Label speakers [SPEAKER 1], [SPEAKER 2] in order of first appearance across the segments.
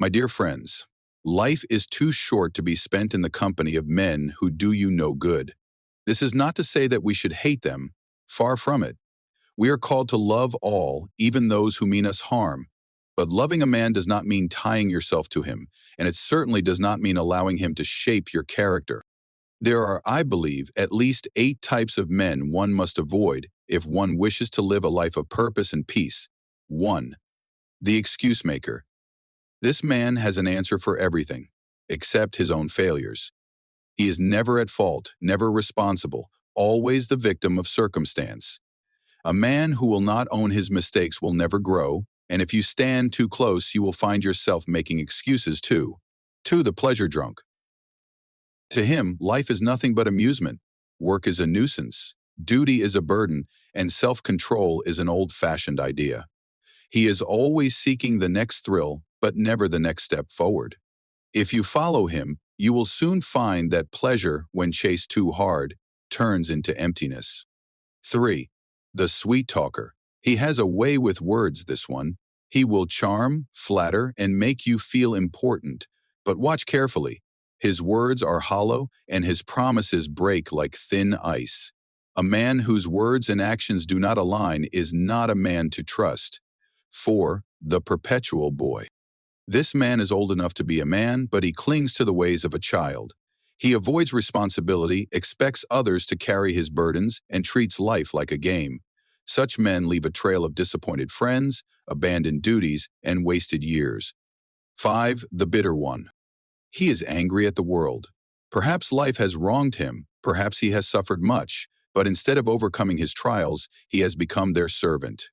[SPEAKER 1] My dear friends, life is too short to be spent in the company of men who do you no good. This is not to say that we should hate them. Far from it. We are called to love all, even those who mean us harm. But loving a man does not mean tying yourself to him, and it certainly does not mean allowing him to shape your character. There are, I believe, at least 8 types of men one must avoid if one wishes to live a life of purpose and peace. 1. The excuse maker. This man has an answer for everything, except his own failures. He is never at fault, never responsible, always the victim of circumstance. A man who will not own his mistakes will never grow, and if you stand too close, you will find yourself making excuses too. 2. The pleasure drunk. To him, life is nothing but amusement. Work is a nuisance, duty is a burden, and self-control is an old-fashioned idea. He is always seeking the next thrill, but never the next step forward. If you follow him, you will soon find that pleasure, when chased too hard, turns into emptiness. 3. The sweet talker. He has a way with words, this one. He will charm, flatter, and make you feel important. But watch carefully. His words are hollow, and his promises break like thin ice. A man whose words and actions do not align is not a man to trust. 4. The perpetual boy. This man is old enough to be a man, but he clings to the ways of a child. He avoids responsibility, expects others to carry his burdens, and treats life like a game. Such men leave a trail of disappointed friends, abandoned duties, and wasted years. 5. The bitter one. He is angry at the world. Perhaps life has wronged him, perhaps he has suffered much, but instead of overcoming his trials, he has become their servant.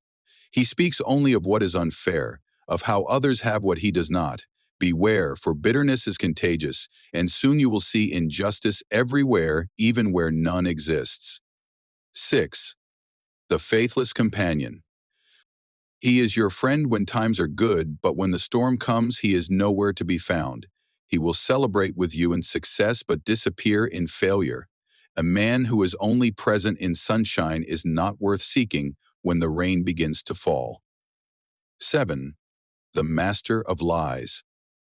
[SPEAKER 1] He speaks only of what is unfair, of how others have what he does not. Beware, for bitterness is contagious, and soon you will see injustice everywhere, even where none exists. 6. The faithless companion. He is your friend when times are good, but when the storm comes, he is nowhere to be found. He will celebrate with you in success but disappear in failure. A man who is only present in sunshine is not worth seeking when the rain begins to fall. 7. The master of lies.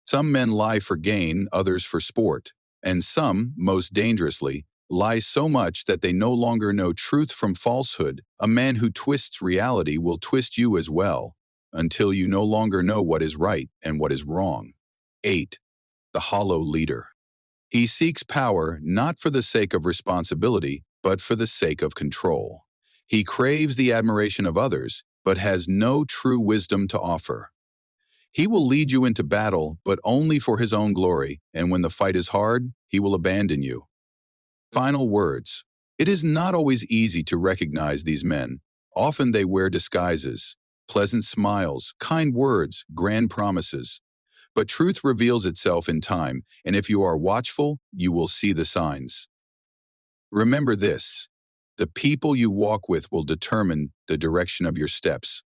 [SPEAKER 1] Some men lie for gain, others for sport, and some, most dangerously, lie so much that they no longer know truth from falsehood. A man who twists reality will twist you as well, until you no longer know what is right and what is wrong. 8. The hollow leader. He seeks power not for the sake of responsibility, but for the sake of control. He craves the admiration of others, but has no true wisdom to offer. He will lead you into battle, but only for his own glory, and when the fight is hard, he will abandon you. Final words. It is not always easy to recognize these men. Often they wear disguises, pleasant smiles, kind words, grand promises. But truth reveals itself in time, and if you are watchful, you will see the signs. Remember this: the people you walk with will determine the direction of your steps.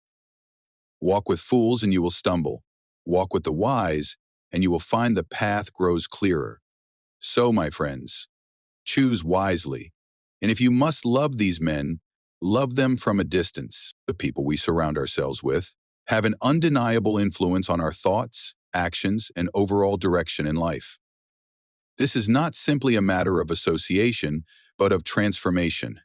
[SPEAKER 1] Walk with fools and you will stumble. Walk with the wise, and you will find the path grows clearer. So, my friends, choose wisely. And if you must love these men, love them from a distance. The people we surround ourselves with have an undeniable influence on our thoughts, actions, and overall direction in life. This is not simply a matter of association, but of transformation.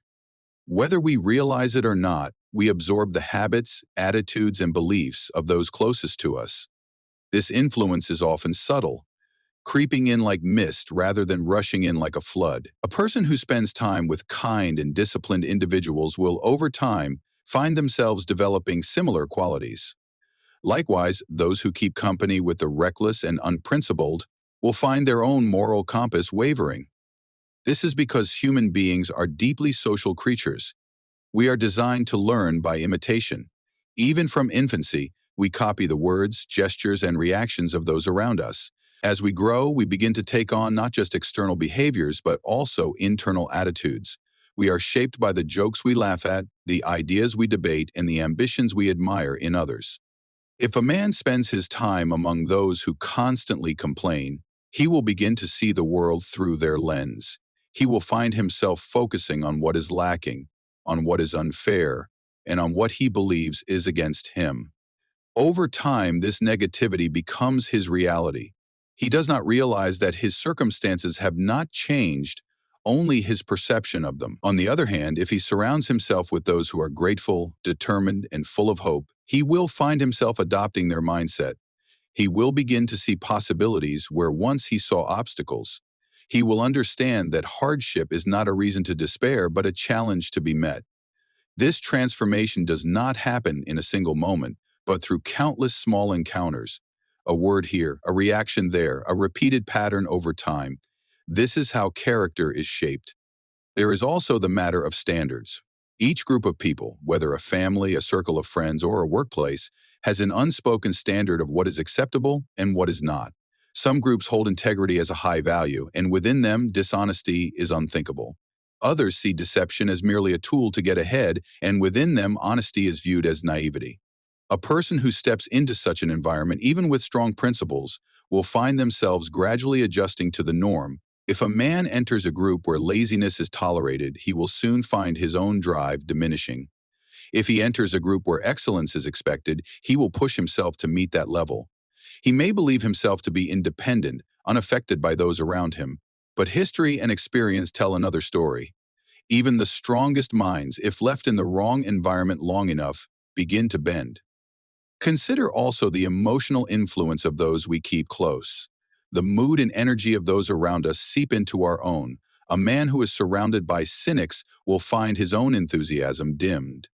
[SPEAKER 1] Whether we realize it or not, we absorb the habits, attitudes, and beliefs of those closest to us. This influence is often subtle, creeping in like mist rather than rushing in like a flood. A person who spends time with kind and disciplined individuals will, over time, find themselves developing similar qualities. Likewise, those who keep company with the reckless and unprincipled will find their own moral compass wavering. This is because human beings are deeply social creatures. We are designed to learn by imitation. Even from infancy, we copy the words, gestures, and reactions of those around us. As we grow, we begin to take on not just external behaviors, but also internal attitudes. We are shaped by the jokes we laugh at, the ideas we debate, and the ambitions we admire in others. If a man spends his time among those who constantly complain, he will begin to see the world through their lens. He will find himself focusing on what is lacking, on what is unfair, and on what he believes is against him. Over time, this negativity becomes his reality. He does not realize that his circumstances have not changed, only his perception of them. On the other hand, if he surrounds himself with those who are grateful, determined, and full of hope, he will find himself adopting their mindset. He will begin to see possibilities where once he saw obstacles. He will understand that hardship is not a reason to despair, but a challenge to be met. This transformation does not happen in a single moment, but through countless small encounters. A word here, a reaction there, a repeated pattern over time. This is how character is shaped. There is also the matter of standards. Each group of people, whether a family, a circle of friends, or a workplace, has an unspoken standard of what is acceptable and what is not. Some groups hold integrity as a high value, and within them, dishonesty is unthinkable. Others see deception as merely a tool to get ahead, and within them, honesty is viewed as naivety. A person who steps into such an environment, even with strong principles, will find themselves gradually adjusting to the norm. If a man enters a group where laziness is tolerated, he will soon find his own drive diminishing. If he enters a group where excellence is expected, he will push himself to meet that level. He may believe himself to be independent, unaffected by those around him, but history and experience tell another story. Even the strongest minds, if left in the wrong environment long enough, begin to bend. Consider also the emotional influence of those we keep close. The mood and energy of those around us seep into our own. A man who is surrounded by cynics will find his own enthusiasm dimmed.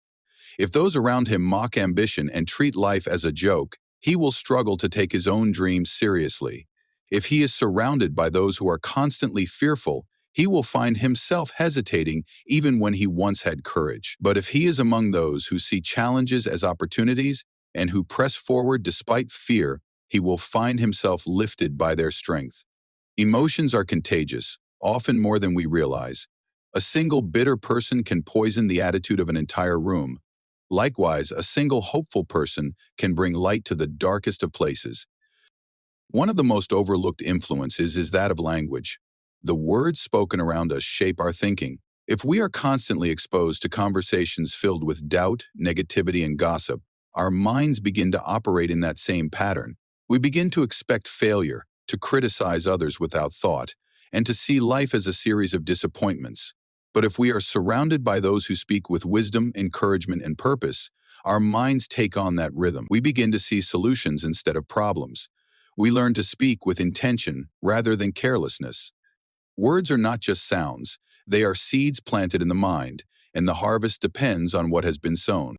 [SPEAKER 1] If those around him mock ambition and treat life as a joke, he will struggle to take his own dreams seriously. If he is surrounded by those who are constantly fearful, he will find himself hesitating even when he once had courage. But if he is among those who see challenges as opportunities and who press forward despite fear, he will find himself lifted by their strength. Emotions are contagious, often more than we realize. A single bitter person can poison the attitude of an entire room. Likewise, a single hopeful person can bring light to the darkest of places. One of the most overlooked influences is that of language. The words spoken around us shape our thinking. If we are constantly exposed to conversations filled with doubt, negativity, and gossip, our minds begin to operate in that same pattern. We begin to expect failure, to criticize others without thought, and to see life as a series of disappointments. But if we are surrounded by those who speak with wisdom, encouragement, and purpose, our minds take on that rhythm. We begin to see solutions instead of problems. We learn to speak with intention rather than carelessness. Words are not just sounds, they are seeds planted in the mind, and the harvest depends on what has been sown.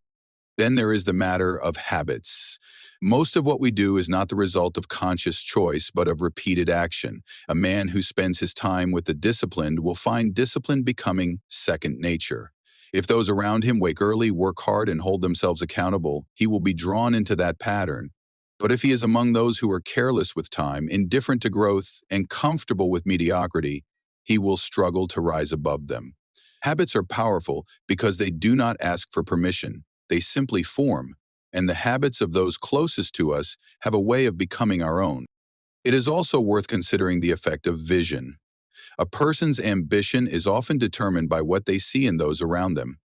[SPEAKER 1] Then there is the matter of habits. Most of what we do is not the result of conscious choice, but of repeated action. A man who spends his time with the disciplined will find discipline becoming second nature. If those around him wake early, work hard, and hold themselves accountable, he will be drawn into that pattern. But if he is among those who are careless with time, indifferent to growth, and comfortable with mediocrity, he will struggle to rise above them. Habits are powerful because they do not ask for permission. They simply form, and the habits of those closest to us have a way of becoming our own. It is also worth considering the effect of vision. A person's ambition is often determined by what they see in those around them.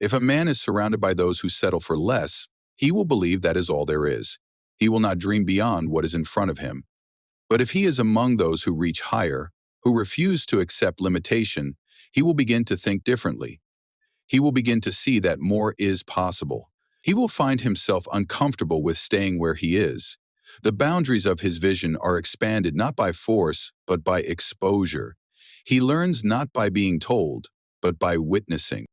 [SPEAKER 1] If a man is surrounded by those who settle for less, he will believe that is all there is. He will not dream beyond what is in front of him. But if he is among those who reach higher, who refuse to accept limitation, he will begin to think differently. He will begin to see that more is possible. He will find himself uncomfortable with staying where he is. The boundaries of his vision are expanded not by force, but by exposure. He learns not by being told, but by witnessing.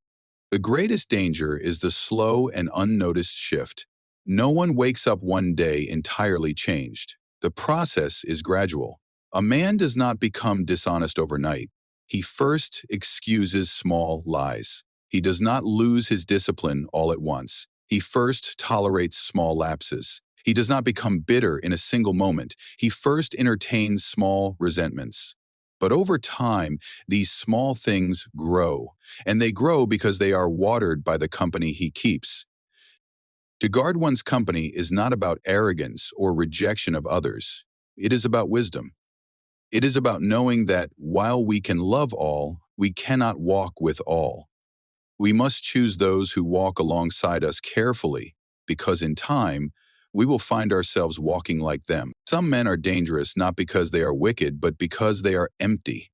[SPEAKER 1] The greatest danger is the slow and unnoticed shift. No one wakes up one day entirely changed. The process is gradual. A man does not become dishonest overnight. He first excuses small lies. He does not lose his discipline all at once. He first tolerates small lapses. He does not become bitter in a single moment. He first entertains small resentments. But over time, these small things grow, and they grow because they are watered by the company he keeps. To guard one's company is not about arrogance or rejection of others. It is about wisdom. It is about knowing that while we can love all, we cannot walk with all. We must choose those who walk alongside us carefully, because in time, we will find ourselves walking like them. Some men are dangerous not because they are wicked, but because they are empty.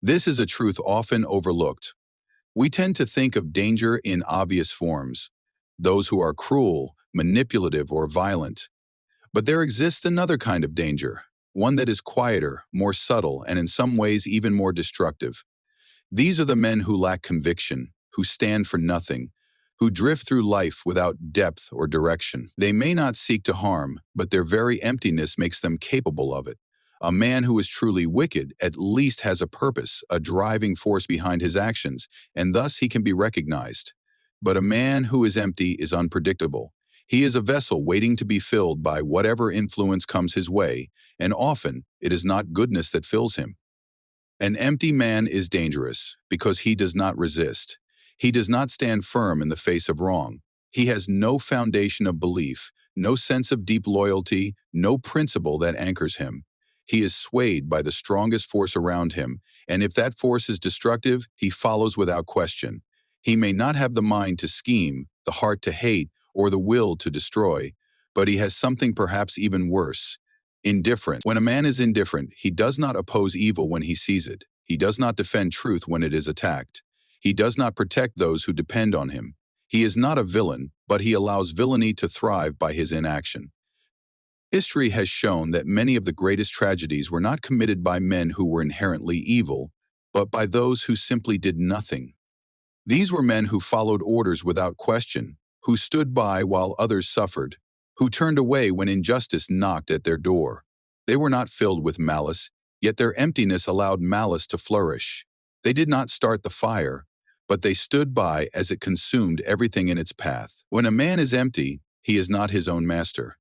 [SPEAKER 1] This is a truth often overlooked. We tend to think of danger in obvious forms, those who are cruel, manipulative, or violent. But there exists another kind of danger, one that is quieter, more subtle, and in some ways even more destructive. These are the men who lack conviction, who stand for nothing, who drift through life without depth or direction. They may not seek to harm, but their very emptiness makes them capable of it. A man who is truly wicked at least has a purpose, a driving force behind his actions, and thus he can be recognized. But a man who is empty is unpredictable. He is a vessel waiting to be filled by whatever influence comes his way, and often it is not goodness that fills him. An empty man is dangerous because he does not resist. He does not stand firm in the face of wrong. He has no foundation of belief, no sense of deep loyalty, no principle that anchors him. He is swayed by the strongest force around him, and if that force is destructive, he follows without question. He may not have the mind to scheme, the heart to hate, or the will to destroy, but he has something perhaps even worse: indifference. When a man is indifferent, he does not oppose evil when he sees it. He does not defend truth when it is attacked. He does not protect those who depend on him. He is not a villain, but he allows villainy to thrive by his inaction. History has shown that many of the greatest tragedies were not committed by men who were inherently evil, but by those who simply did nothing. These were men who followed orders without question, who stood by while others suffered, who turned away when injustice knocked at their door. They were not filled with malice, yet their emptiness allowed malice to flourish. They did not start the fire, but they stood by as it consumed everything in its path. When a man is empty, he is not his own master.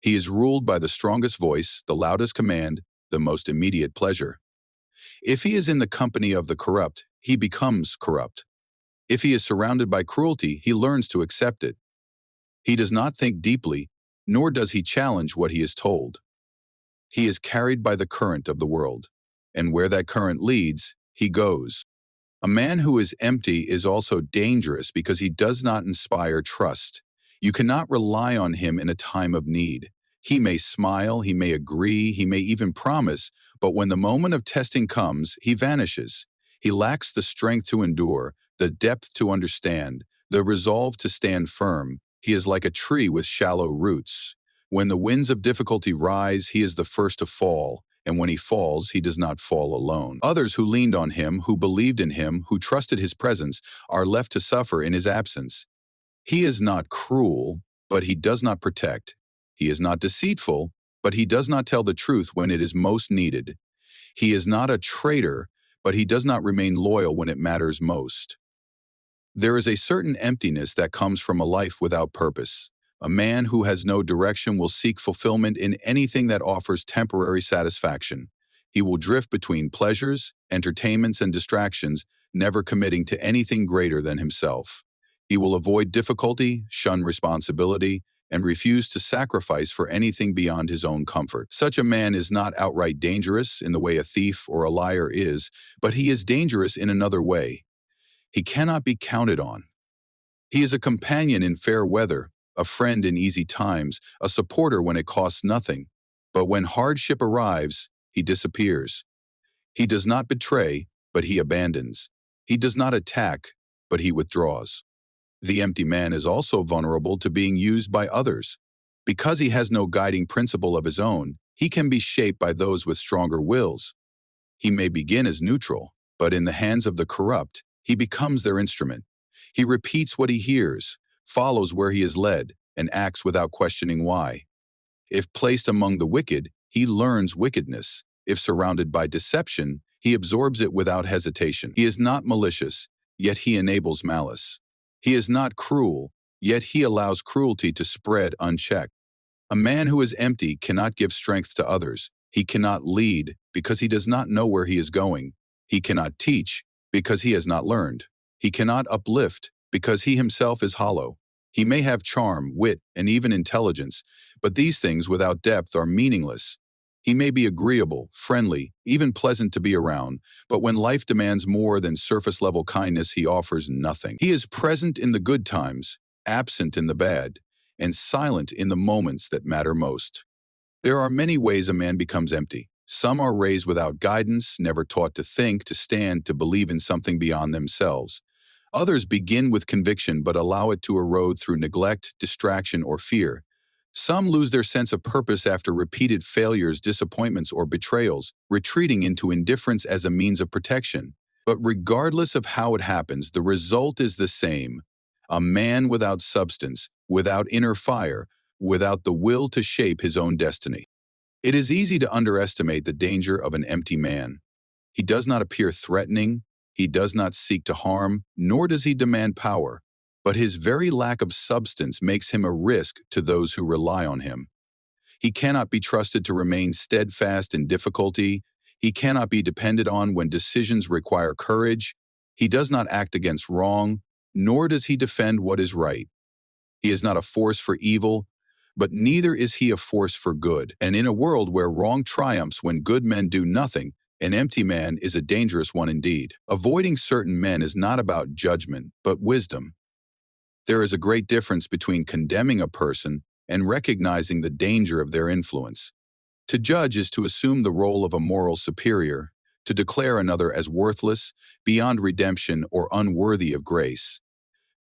[SPEAKER 1] He is ruled by the strongest voice, the loudest command, the most immediate pleasure. If he is in the company of the corrupt, he becomes corrupt. If he is surrounded by cruelty, he learns to accept it. He does not think deeply, nor does he challenge what he is told. He is carried by the current of the world, and where that current leads, he goes. A man who is empty is also dangerous because he does not inspire trust. You cannot rely on him in a time of need. He may smile, he may agree, he may even promise, but when the moment of testing comes, he vanishes. He lacks the strength to endure, the depth to understand, the resolve to stand firm. He is like a tree with shallow roots. When the winds of difficulty rise, he is the first to fall, and when he falls, he does not fall alone. Others who leaned on him, who believed in him, who trusted his presence, are left to suffer in his absence. He is not cruel, but he does not protect. He is not deceitful, but he does not tell the truth when it is most needed. He is not a traitor, but he does not remain loyal when it matters most. There is a certain emptiness that comes from a life without purpose. A man who has no direction will seek fulfillment in anything that offers temporary satisfaction. He will drift between pleasures, entertainments, and distractions, never committing to anything greater than himself. He will avoid difficulty, shun responsibility, and refuse to sacrifice for anything beyond his own comfort. Such a man is not outright dangerous in the way a thief or a liar is, but he is dangerous in another way. He cannot be counted on. He is a companion in fair weather, a friend in easy times, a supporter when it costs nothing. But when hardship arrives, he disappears. He does not betray, but he abandons. He does not attack, but he withdraws. The empty man is also vulnerable to being used by others. Because he has no guiding principle of his own, he can be shaped by those with stronger wills. He may begin as neutral, but in the hands of the corrupt, he becomes their instrument. He repeats what he hears, follows where he is led, and acts without questioning why. If placed among the wicked, he learns wickedness. If surrounded by deception, he absorbs it without hesitation. He is not malicious, yet he enables malice. He is not cruel, yet he allows cruelty to spread unchecked. A man who is empty cannot give strength to others. He cannot lead because he does not know where he is going. He cannot teach because he has not learned. He cannot uplift because he himself is hollow. He may have charm, wit, and even intelligence, but these things without depth are meaningless. He may be agreeable, friendly, even pleasant to be around, but when life demands more than surface-level kindness, he offers nothing. He is present in the good times, absent in the bad, and silent in the moments that matter most. There are many ways a man becomes empty. Some are raised without guidance, never taught to think, to stand, to believe in something beyond themselves. Others begin with conviction but allow it to erode through neglect, distraction, or fear. Some lose their sense of purpose after repeated failures, disappointments, or betrayals, retreating into indifference as a means of protection. But regardless of how it happens, the result is the same. A man without substance, without inner fire, without the will to shape his own destiny. It is easy to underestimate the danger of an empty man. He does not appear threatening, he does not seek to harm, nor does he demand power. But his very lack of substance makes him a risk to those who rely on him. He cannot be trusted to remain steadfast in difficulty. He cannot be depended on when decisions require courage. He does not act against wrong, nor does he defend what is right. He is not a force for evil, but neither is he a force for good. And in a world where wrong triumphs when good men do nothing, an empty man is a dangerous one indeed. Avoiding certain men is not about judgment, but wisdom. There is a great difference between condemning a person and recognizing the danger of their influence. To judge is to assume the role of a moral superior, to declare another as worthless, beyond redemption, or unworthy of grace.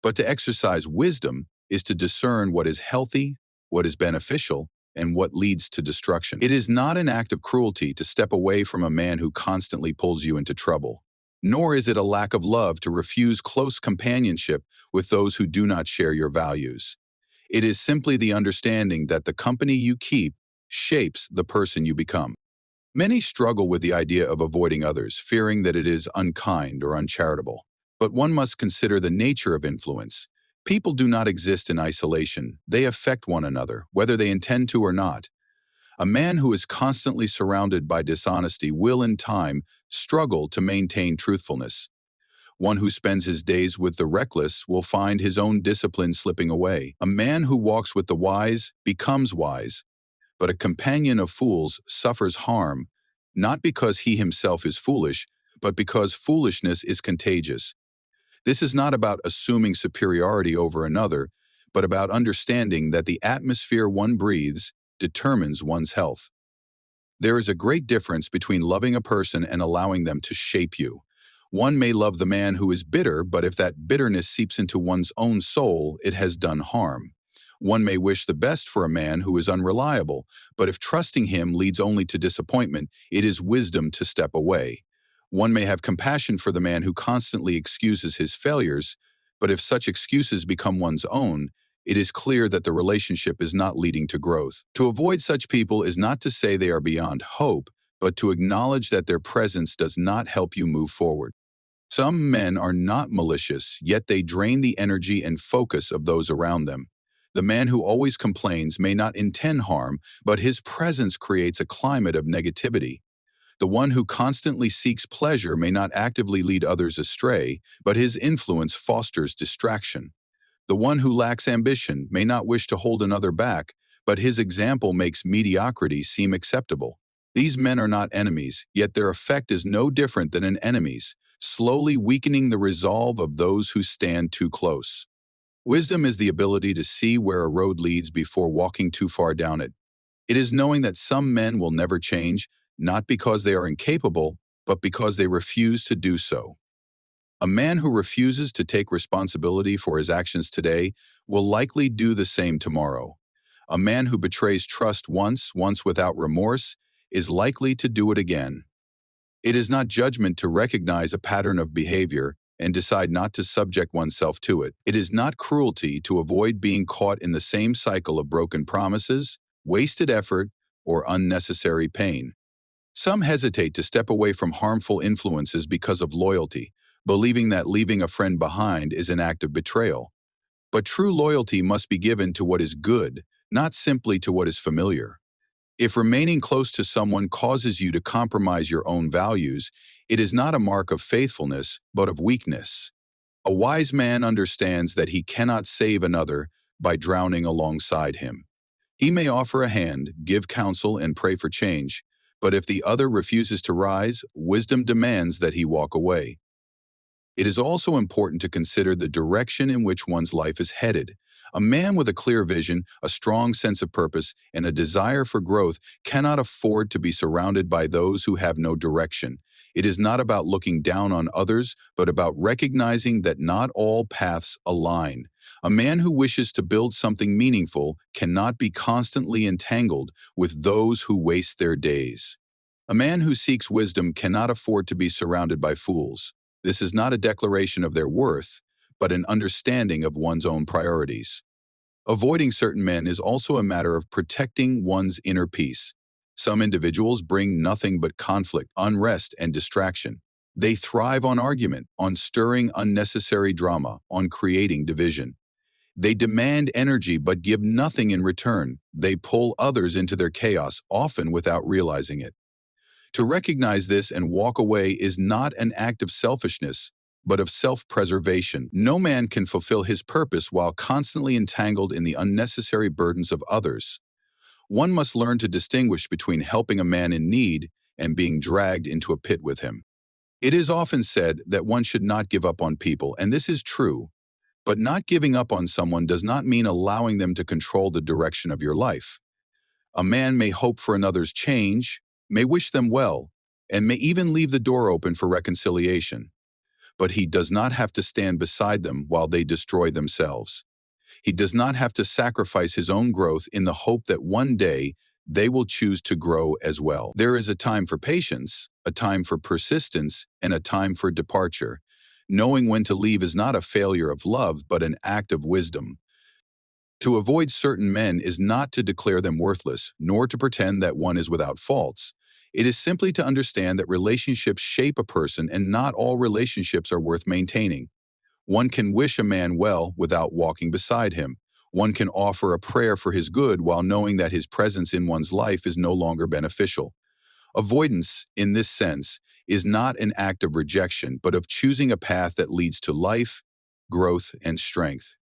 [SPEAKER 1] But to exercise wisdom is to discern what is healthy, what is beneficial, and what leads to destruction. It is not an act of cruelty to step away from a man who constantly pulls you into trouble. Nor is it a lack of love to refuse close companionship with those who do not share your values. It is simply the understanding that the company you keep shapes the person you become. Many struggle with the idea of avoiding others, fearing that it is unkind or uncharitable. But one must consider the nature of influence. People do not exist in isolation. They affect one another, whether they intend to or not. A man who is constantly surrounded by dishonesty will, in time, struggle to maintain truthfulness. One who spends his days with the reckless will find his own discipline slipping away. A man who walks with the wise becomes wise, but a companion of fools suffers harm, not because he himself is foolish, but because foolishness is contagious. This is not about assuming superiority over another, but about understanding that the atmosphere one breathes determines one's health. There is a great difference between loving a person and allowing them to shape you. One may love the man who is bitter, but if that bitterness seeps into one's own soul, it has done harm. One may wish the best for a man who is unreliable, but if trusting him leads only to disappointment, it is wisdom to step away. One may have compassion for the man who constantly excuses his failures, but if such excuses become one's own, it is clear that the relationship is not leading to growth. To avoid such people is not to say they are beyond hope, but to acknowledge that their presence does not help you move forward. Some men are not malicious, yet they drain the energy and focus of those around them. The man who always complains may not intend harm, but his presence creates a climate of negativity. The one who constantly seeks pleasure may not actively lead others astray, but his influence fosters distraction. The one who lacks ambition may not wish to hold another back, but his example makes mediocrity seem acceptable. These men are not enemies, yet their effect is no different than an enemy's, slowly weakening the resolve of those who stand too close. Wisdom is the ability to see where a road leads before walking too far down it. It is knowing that some men will never change, not because they are incapable, but because they refuse to do so. A man who refuses to take responsibility for his actions today will likely do the same tomorrow. A man who betrays trust once without remorse, is likely to do it again. It is not judgment to recognize a pattern of behavior and decide not to subject oneself to it. It is not cruelty to avoid being caught in the same cycle of broken promises, wasted effort, or unnecessary pain. Some hesitate to step away from harmful influences because of loyalty, believing that leaving a friend behind is an act of betrayal. But true loyalty must be given to what is good, not simply to what is familiar. If remaining close to someone causes you to compromise your own values, it is not a mark of faithfulness, but of weakness. A wise man understands that he cannot save another by drowning alongside him. He may offer a hand, give counsel, and pray for change, but if the other refuses to rise, wisdom demands that he walk away. It is also important to consider the direction in which one's life is headed. A man with a clear vision, a strong sense of purpose, and a desire for growth cannot afford to be surrounded by those who have no direction. It is not about looking down on others, but about recognizing that not all paths align. A man who wishes to build something meaningful cannot be constantly entangled with those who waste their days. A man who seeks wisdom cannot afford to be surrounded by fools. This is not a declaration of their worth, but an understanding of one's own priorities. Avoiding certain men is also a matter of protecting one's inner peace. Some individuals bring nothing but conflict, unrest, and distraction. They thrive on argument, on stirring unnecessary drama, on creating division. They demand energy but give nothing in return. They pull others into their chaos, often without realizing it. To recognize this and walk away is not an act of selfishness, but of self-preservation. No man can fulfill his purpose while constantly entangled in the unnecessary burdens of others. One must learn to distinguish between helping a man in need and being dragged into a pit with him. It is often said that one should not give up on people, and this is true, but not giving up on someone does not mean allowing them to control the direction of your life. A man may hope for another's change, may wish them well, and may even leave the door open for reconciliation. But he does not have to stand beside them while they destroy themselves. He does not have to sacrifice his own growth in the hope that one day they will choose to grow as well. There is a time for patience, a time for persistence, and a time for departure. Knowing when to leave is not a failure of love, but an act of wisdom. To avoid certain men is not to declare them worthless, nor to pretend that one is without faults. It is simply to understand that relationships shape a person and not all relationships are worth maintaining. One can wish a man well without walking beside him. One can offer a prayer for his good while knowing that his presence in one's life is no longer beneficial. Avoidance, in this sense, is not an act of rejection, but of choosing a path that leads to life, growth, and strength.